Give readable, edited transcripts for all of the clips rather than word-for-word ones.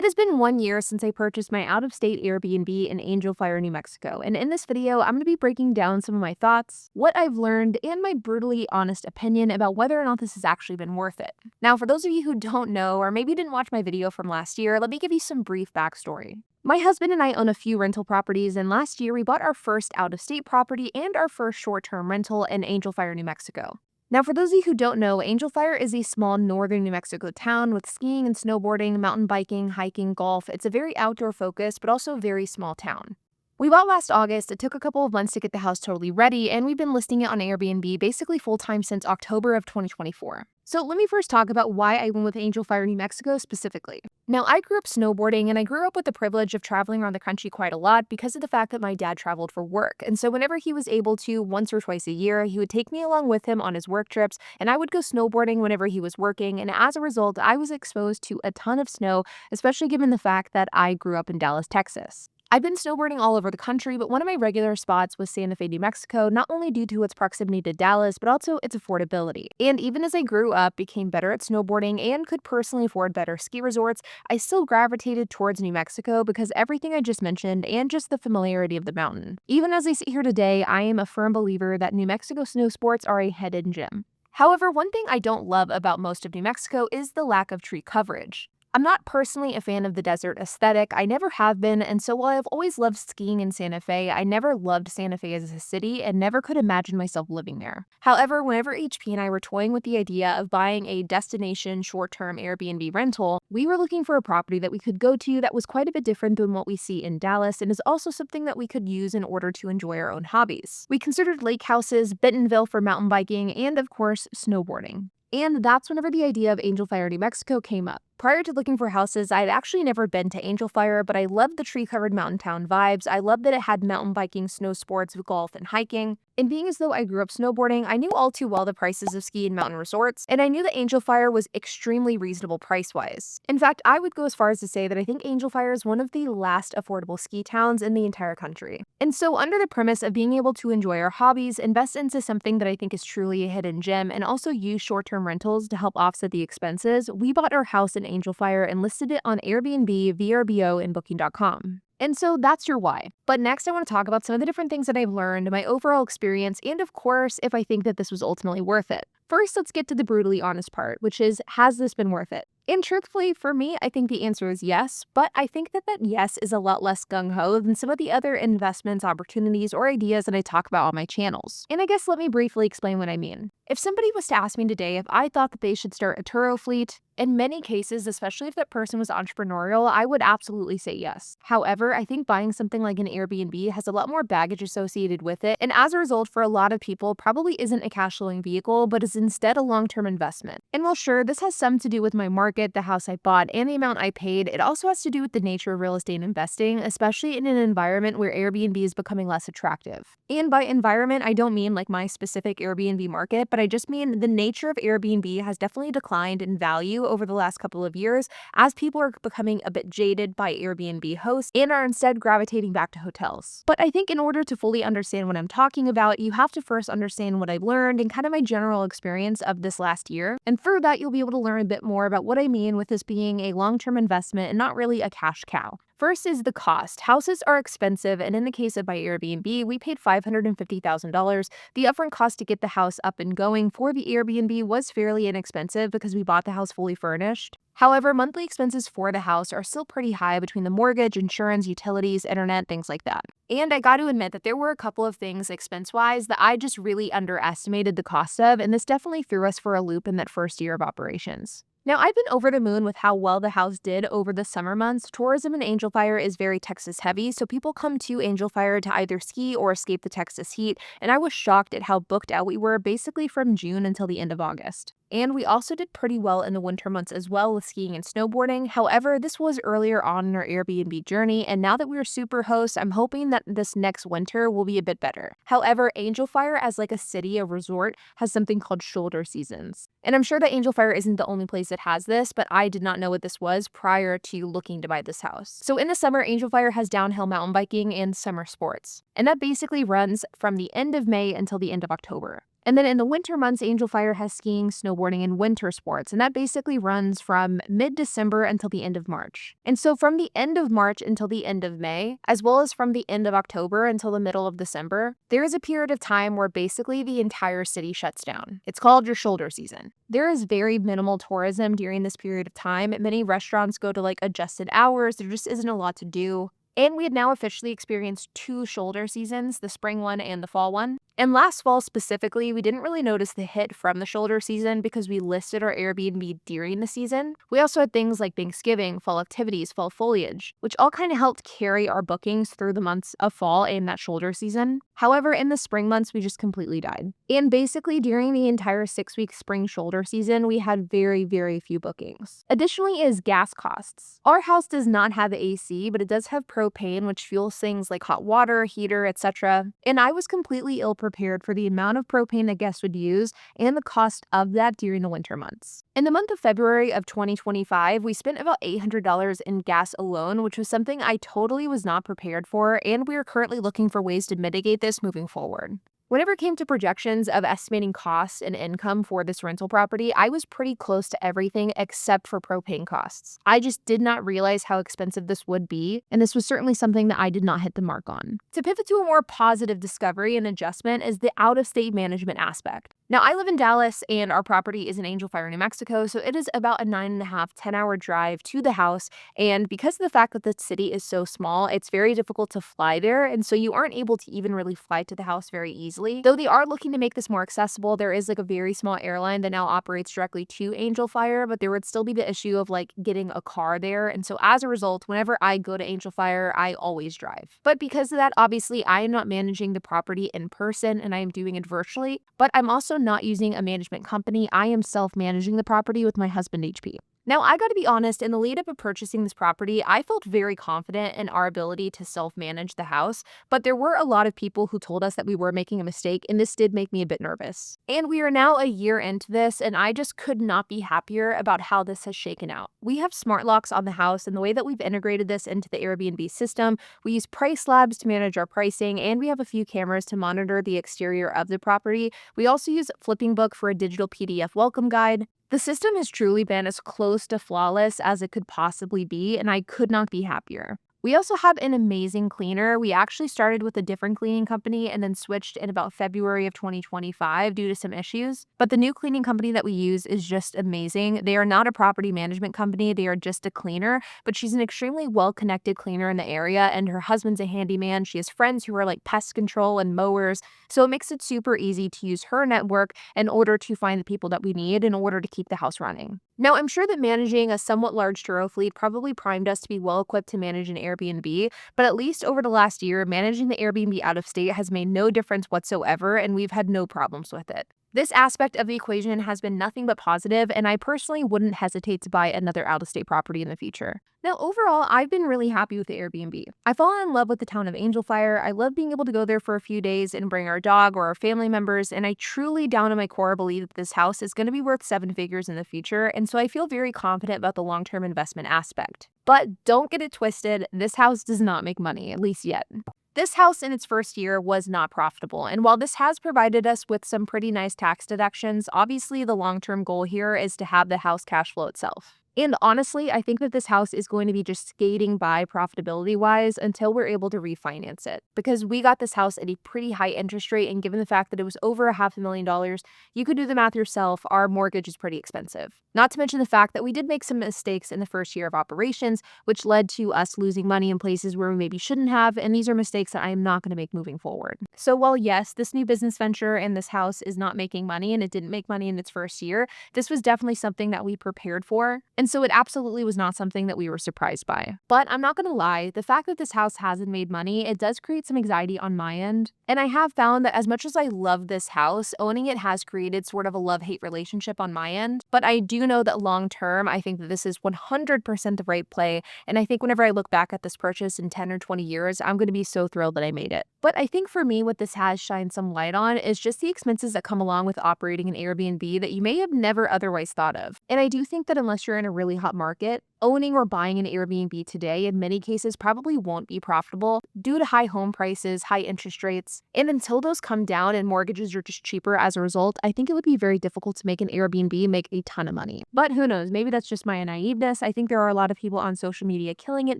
It has been 1 year since I purchased my out-of-state Airbnb in Angel Fire, New Mexico, and in this video, I'm going to be breaking down some of my thoughts, what I've learned, and my brutally honest opinion about whether or not this has actually been worth it. Now, for those of you who don't know, or maybe didn't watch my video from last year, let me give you some brief backstory. My husband and I own a few rental properties, and last year we bought our first out-of-state property and our first short-term rental in Angel Fire, New Mexico. Now, for those of you who don't know, Angel Fire is a small northern New Mexico town with skiing and snowboarding, mountain biking, hiking, golf. It's a very outdoor focused, but also a very small town. We bought last August. It took a couple of months to get the house totally ready, and we've been listing it on Airbnb basically full-time since October of 2024. So let me first talk about why I went with Angel Fire, New Mexico specifically. Now, I grew up snowboarding, and I grew up with the privilege of traveling around the country quite a lot because of the fact that my dad traveled for work. And so whenever he was able to, once or twice a year, he would take me along with him on his work trips, and I would go snowboarding whenever he was working. And as a result, I was exposed to a ton of snow, especially given the fact that I grew up in Dallas, Texas. I've been snowboarding all over the country, but one of my regular spots was Santa Fe, New Mexico, not only due to its proximity to Dallas, but also its affordability. And even as I grew up, became better at snowboarding, and could personally afford better ski resorts, I still gravitated towards New Mexico because everything I just mentioned and just the familiarity of the mountain. Even as I sit here today, I am a firm believer that New Mexico snow sports are a hidden gem. However, one thing I don't love about most of New Mexico is the lack of tree coverage. I'm not personally a fan of the desert aesthetic. I never have been, and so while I've always loved skiing in Santa Fe, I never loved Santa Fe as a city and never could imagine myself living there. However, whenever HP and I were toying with the idea of buying a destination short-term Airbnb rental, we were looking for a property that we could go to that was quite a bit different than what we see in Dallas and is also something that we could use in order to enjoy our own hobbies. We considered lake houses, Bentonville for mountain biking, and of course, snowboarding. And that's whenever the idea of Angel Fire, New Mexico came up. Prior to looking for houses, I had actually never been to Angel Fire, but I loved the tree-covered mountain town vibes. I loved that it had mountain biking, snow sports, golf, and hiking. And being as though I grew up snowboarding, I knew all too well the prices of ski and mountain resorts, and I knew that Angel Fire was extremely reasonable price-wise. In fact, I would go as far as to say that I think Angel Fire is one of the last affordable ski towns in the entire country. And so under the premise of being able to enjoy our hobbies, invest into something that I think is truly a hidden gem, and also use short-term rentals to help offset the expenses, we bought our house in Angel Fire and listed it on Airbnb, VRBO, and Booking.com. And so that's your why. But next I want to talk about some of the different things that I've learned, my overall experience, and of course, if I think that this was ultimately worth it. First, let's get to the brutally honest part, which is, has this been worth it? And truthfully, for me, I think the answer is yes, but I think that yes is a lot less gung-ho than some of the other investments, opportunities, or ideas that I talk about on my channels. And I guess let me briefly explain what I mean. If somebody was to ask me today if I thought that they should start a Turo fleet, in many cases, especially if that person was entrepreneurial, I would absolutely say yes. However, I think buying something like an Airbnb has a lot more baggage associated with it, and as a result, for a lot of people, probably isn't a cash flowing vehicle, but is instead a long-term investment. And while sure, this has some to do with my market, the house I bought, and the amount I paid, it also has to do with the nature of real estate investing, especially in an environment where Airbnb is becoming less attractive. And by environment, I don't mean like my specific Airbnb market, but I just mean the nature of Airbnb has definitely declined in value over the last couple of years as people are becoming a bit jaded by Airbnb hosts and are instead gravitating back to hotels. But I think in order to fully understand what I'm talking about, you have to first understand what I've learned and kind of my general experience of this last year. And through that, you'll be able to learn a bit more about what I mean with this being a long-term investment and not really a cash cow. First is the cost. Houses are expensive, and in the case of my Airbnb, we paid $550,000. The upfront cost to get the house up and going for the Airbnb was fairly inexpensive because we bought the house fully furnished. However, monthly expenses for the house are still pretty high between the mortgage, insurance, utilities, internet, things like that. And I got to admit that there were a couple of things expense-wise that I just really underestimated the cost of, and this definitely threw us for a loop in that first year of operations. Now, I've been over the moon with how well the house did over the summer months. Tourism in Angel Fire is very Texas heavy, so people come to Angel Fire to either ski or escape the Texas heat, and I was shocked at how booked out we were basically from June until the end of August. And we also did pretty well in the winter months as well with skiing and snowboarding. However, this was earlier on in our Airbnb journey, and now that we're super hosts, I'm hoping that this next winter will be a bit better. However, Angel Fire as like a city, a resort, has something called shoulder seasons. And I'm sure that Angel Fire isn't the only place that has this, but I did not know what this was prior to looking to buy this house. So in the summer, Angel Fire has downhill mountain biking and summer sports. And that basically runs from the end of May until the end of October. And then in the winter months, Angel Fire has skiing, snowboarding, and winter sports, and that basically runs from mid-December until the end of March. And so from the end of March until the end of May, as well as from the end of October until the middle of December, there is a period of time where basically the entire city shuts down. It's called your shoulder season. There is very minimal tourism during this period of time. Many restaurants go to like adjusted hours. There just isn't a lot to do. And we had now officially experienced 2 shoulder seasons, the spring one and the fall one. And last fall specifically, we didn't really notice the hit from the shoulder season because we listed our Airbnb during the season. We also had things like Thanksgiving, fall activities, fall foliage, which all kind of helped carry our bookings through the months of fall and that shoulder season. However, in the spring months, we just completely died. And basically, during the entire 6-week spring shoulder season, we had very, very few bookings. Additionally is gas costs. Our house does not have AC, but it does have propane, which fuels things like hot water, heater, etc. And I was completely ill prepared for the amount of propane that guests would use and the cost of that during the winter months. In the month of February of 2025, we spent about $800 in gas alone, which was something I totally was not prepared for, and we are currently looking for ways to mitigate this moving forward. Whenever it came to projections of estimating costs and income for this rental property, I was pretty close to everything except for propane costs. I just did not realize how expensive this would be, and this was certainly something that I did not hit the mark on. To pivot to a more positive discovery and adjustment is the out-of-state management aspect. Now, I live in Dallas, and our property is in Angel Fire, New Mexico, so it is about a 9.5, 10-hour drive to the house, and because of the fact that the city is so small, it's very difficult to fly there, and so you aren't able to even really fly to the house very easily. Though they are looking to make this more accessible, there is like a very small airline that now operates directly to Angel Fire, but there would still be the issue of like getting a car there, and so as a result, whenever I go to Angel Fire, I always drive. But because of that, obviously, I am not managing the property in person, and I am doing it virtually, but I'm also not using a management company. I am self-managing the property with my husband, HP. Now, I gotta be honest, in the lead up of purchasing this property, I felt very confident in our ability to self-manage the house, but there were a lot of people who told us that we were making a mistake, and this did make me a bit nervous. And we are now a year into this, and I just could not be happier about how this has shaken out. We have smart locks on the house, and the way that we've integrated this into the Airbnb system, we use price labs to manage our pricing, and we have a few cameras to monitor the exterior of the property. We also use Flipping Book for a digital PDF welcome guide. The system has truly been as close to flawless as it could possibly be, and I could not be happier. We also have an amazing cleaner. We actually started with a different cleaning company and then switched in about February of 2025 due to some issues. But the new cleaning company that we use is just amazing. They are not a property management company. They are just a cleaner, but she's an extremely well-connected cleaner in the area, and her husband's a handyman. She has friends who are like pest control and mowers, so it makes it super easy to use her network in order to find the people that we need in order to keep the house running. Now, I'm sure that managing a somewhat large Turo fleet probably primed us to be well equipped to manage an Airbnb, but at least over the last year, managing the Airbnb out of state has made no difference whatsoever, and we've had no problems with it. This aspect of the equation has been nothing but positive, and I personally wouldn't hesitate to buy another out-of-state property in the future. Now, overall, I've been really happy with the Airbnb. I've fallen in love with the town of Angel Fire. I love being able to go there for a few days and bring our dog or our family members, and I truly, down in my core, believe that this house is going to be worth 7 figures in the future, and so I feel very confident about the long-term investment aspect. But don't get it twisted, this house does not make money, at least yet. This house in its first year was not profitable, and while this has provided us with some pretty nice tax deductions, obviously the long-term goal here is to have the house cash flow itself. And honestly, I think that this house is going to be just skating by profitability-wise until we're able to refinance it. Because we got this house at a pretty high interest rate, and given the fact that it was over $500,000, you could do the math yourself, our mortgage is pretty expensive. Not to mention the fact that we did make some mistakes in the first year of operations, which led to us losing money in places where we maybe shouldn't have, and these are mistakes that I am not going to make moving forward. So while yes, this new business venture and this house is not making money, and it didn't make money in its first year, this was definitely something that we prepared for. And so it absolutely was not something that we were surprised by. But I'm not going to lie, the fact that this house hasn't made money, it does create some anxiety on my end. And I have found that as much as I love this house, owning it has created sort of a love-hate relationship on my end. But I do know that long term, I think that this is 100% the right play. And I think whenever I look back at this purchase in 10 or 20 years, I'm going to be so thrilled that I made it. But I think for me, what this has shined some light on is just the expenses that come along with operating an Airbnb that you may have never otherwise thought of. And I do think that unless you're in a really hot market, owning or buying an Airbnb today in many cases probably won't be profitable due to high home prices, high interest rates, and until those come down and mortgages are just cheaper as a result, I think it would be very difficult to make an Airbnb make a ton of money. But who knows, maybe that's just my naiveness. I think there are a lot of people on social media killing it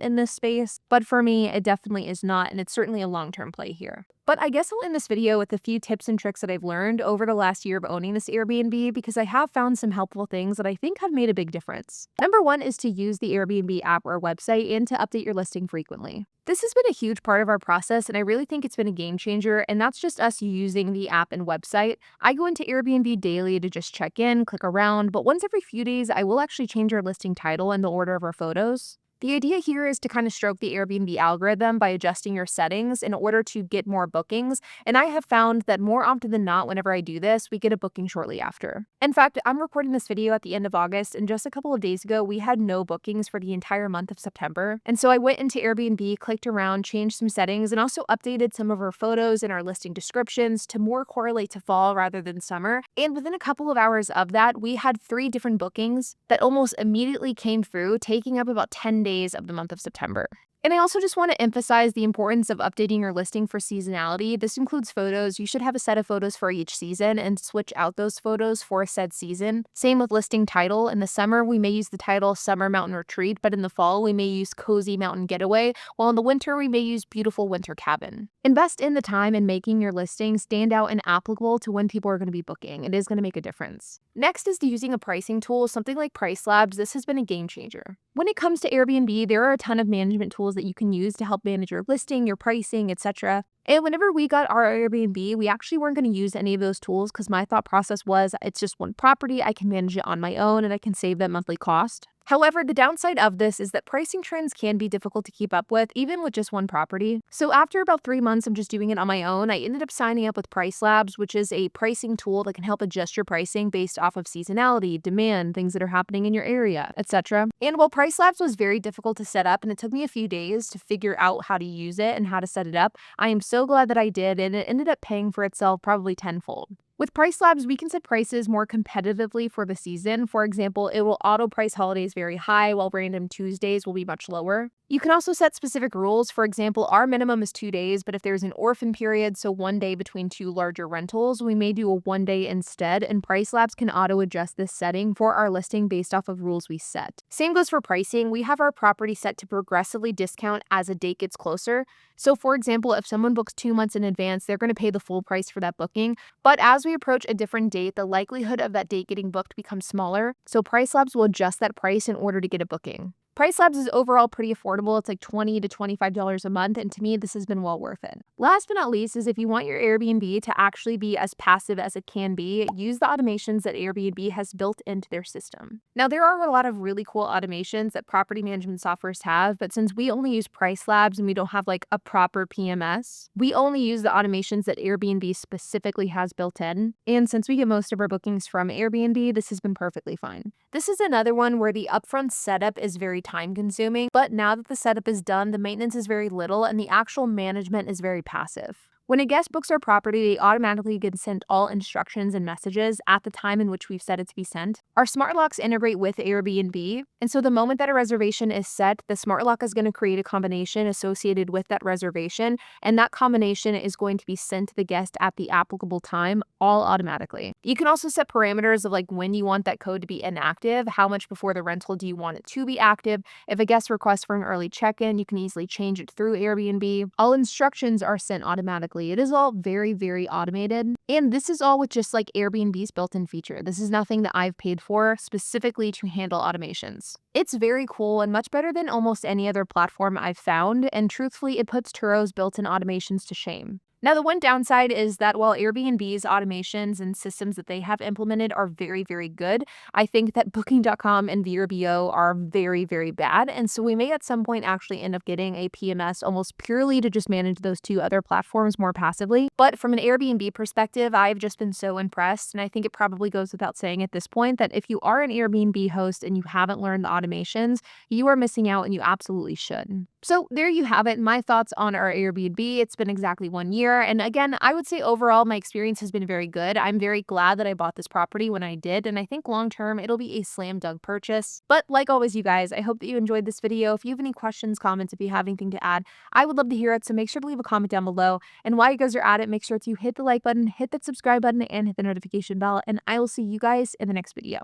in this space, but for me, it definitely is not, and it's certainly a long-term play here. But I guess I'll end this video with a few tips and tricks that I've learned over the last year of owning this Airbnb because I have found some helpful things that I think have made a big difference. Number one is to use the Airbnb app or website and to update your listing frequently. This has been a huge part of our process, and I really think it's been a game changer, and that's just us using the app and website. I go into Airbnb daily to just check in, click around, but once every few days, I will actually change our listing title and the order of our photos. The idea here is to kind of stroke the Airbnb algorithm by adjusting your settings in order to get more bookings, and I have found that more often than not, whenever I do this, we get a booking shortly after. In fact, I'm recording this video at the end of August, and just a couple of days ago, we had no bookings for the entire month of September. And so I went into Airbnb, clicked around, changed some settings, and also updated some of our photos and our listing descriptions to more correlate to fall rather than summer. And within a couple of hours of that, we had 3 different bookings that almost immediately came through, taking up about 10 days of the month of September. And I also just want to emphasize the importance of updating your listing for seasonality. This includes photos. You should have a set of photos for each season and switch out those photos for said season. Same with listing title. In the summer, we may use the title Summer Mountain Retreat, but in the fall, we may use Cozy Mountain Getaway, while in the winter, we may use Beautiful Winter Cabin. Invest in the time in making your listing stand out and applicable to when people are going to be booking. It is going to make a difference. Next is using a pricing tool, something like Price Labs. This has been a game changer. When it comes to Airbnb, there are a ton of management tools that you can use to help manage your listing, your pricing, etc. And whenever we got our Airbnb, we actually weren't going to use any of those tools because my thought process was it's just one property, I can manage it on my own, and I can save that monthly cost. However, the downside of this is that pricing trends can be difficult to keep up with, even with just one property. So after about 3 months of just doing it on my own, I ended up signing up with Price Labs, which is a pricing tool that can help adjust your pricing based off of seasonality, demand, things that are happening in your area, etc. And while Price Labs was very difficult to set up and it took me a few days to figure out how to use it and how to set it up, I am so glad that I did, and it ended up paying for itself probably tenfold. With Price Labs, we can set prices more competitively for the season. For example, it will auto price holidays very high while random Tuesdays will be much lower. You can also set specific rules. For example, our minimum is 2 days, but if there's an orphan period, so 1 day between 2 larger rentals, we may do a 1 day instead, and Price Labs can auto adjust this setting for our listing based off of rules we set. Same goes for pricing. We have our property set to progressively discount as a date gets closer. So for example, if someone books 2 months in advance, they're going to pay the full price for that booking. But as we approach a different date, the likelihood of that date getting booked becomes smaller. So Price Labs will adjust that price in order to get a booking. Price Labs is overall pretty affordable. It's like $20 to $25 a month, and to me, this has been well worth it. Last but not least is if you want your Airbnb to actually be as passive as it can be, use the automations that Airbnb has built into their system. Now, there are a lot of really cool automations that property management softwares have, but since we only use Price Labs and we don't have like a proper PMS, we only use the automations that Airbnb specifically has built in. And since we get most of our bookings from Airbnb, this has been perfectly fine. This is another one where the upfront setup is very time consuming, but now that the setup is done, the maintenance is very little and the actual management is very passive. When a guest books our property, they automatically get sent all instructions and messages at the time in which we've set it to be sent. Our smart locks integrate with Airbnb, and so the moment that a reservation is set, the smart lock is going to create a combination associated with that reservation, and that combination is going to be sent to the guest at the applicable time, all automatically. You can also set parameters of like when you want that code to be inactive, how much before the rental do you want it to be active. If a guest requests for an early check-in, you can easily change it through Airbnb. All instructions are sent automatically. It is all very, very automated. And this is all with just like Airbnb's built-in feature. This is nothing that I've paid for specifically to handle automations. It's very cool and much better than almost any other platform I've found. And truthfully, it puts Turo's built-in automations to shame. Now, the one downside is that while Airbnb's automations and systems that they have implemented are very, very good, I think that Booking.com and VRBO are very, very bad. And so we may at some point actually end up getting a PMS almost purely to just manage those 2 other platforms more passively. But from an Airbnb perspective, I've just been so impressed. And I think it probably goes without saying at this point that if you are an Airbnb host and you haven't learned the automations, you are missing out and you absolutely should. So there you have it, my thoughts on our Airbnb. It's been exactly 1 year. And again, I would say overall, my experience has been very good. I'm very glad that I bought this property when I did. And I think long term, it'll be a slam dunk purchase. But like always, you guys, I hope that you enjoyed this video. If you have any questions, comments, if you have anything to add, I would love to hear it. So make sure to leave a comment down below. And while you guys are at it, make sure to hit the like button, hit that subscribe button, and hit the notification bell. And I will see you guys in the next video.